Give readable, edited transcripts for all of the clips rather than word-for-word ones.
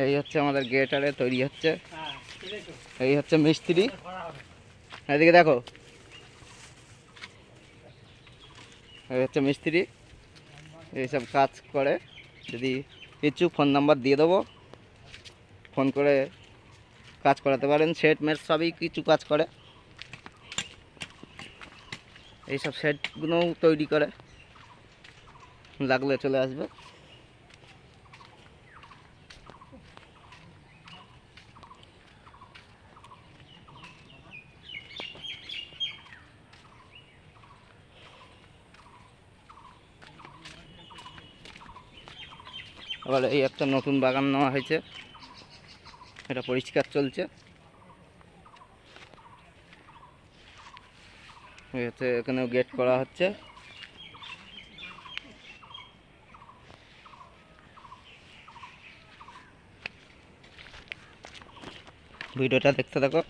এই হচ্ছে আমাদের গেট আরে তৈরি হচ্ছে। এই হচ্ছে মিস্ত্রি, এদিকে দেখো। এই হচ্ছে মিস্ত্রি, এইসব কাজ করে। যদি কিছু ফোন নাম্বার দিয়ে দেবো, ফোন করে কাজ করাতে পারেন। সেট মেট সবই কিছু কাজ করে, এইসব সেটগুলোও তৈরি করে, লাগলে চলে আসবে। আবার এই একটা নতুন বাগান নেওয়া হয়েছে, এটা পরিষ্কার চলছে। এই হচ্ছে এখানেও গেট করা হচ্ছে। ভিডিওটা দেখতে থাকো,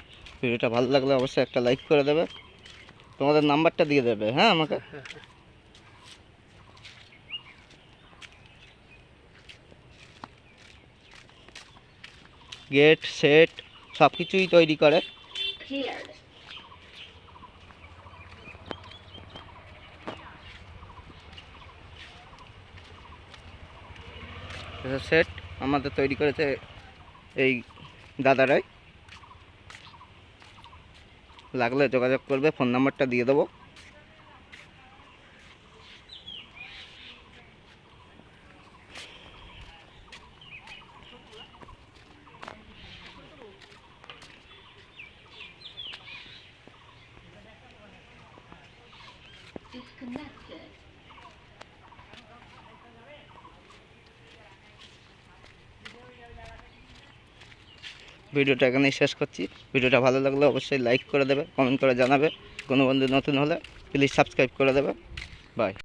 ভিডিওটা ভালো লাগলে অবশ্যই একটা লাইক করে দেবে। তোমাদের নাম্বারটা দিয়ে দেবে, হ্যাঁ আমাকে। গেট সেট সব কিছুই তৈরি করে। সেট আমাদের তৈরি করেছে এই দাদারাই, লাগলে যোগাযোগ করবে, ফোন নাম্বারটা দিয়ে দেবো। ভিডিওটা এখানেই শেষ করছি। ভিডিওটা ভালো লাগলে অবশ্যই লাইক করে দেবে, কমেন্ট করে জানাবে। কোনো বন্ধু নতুন হলে প্লিজ সাবস্ক্রাইব করে দেবে। বাই।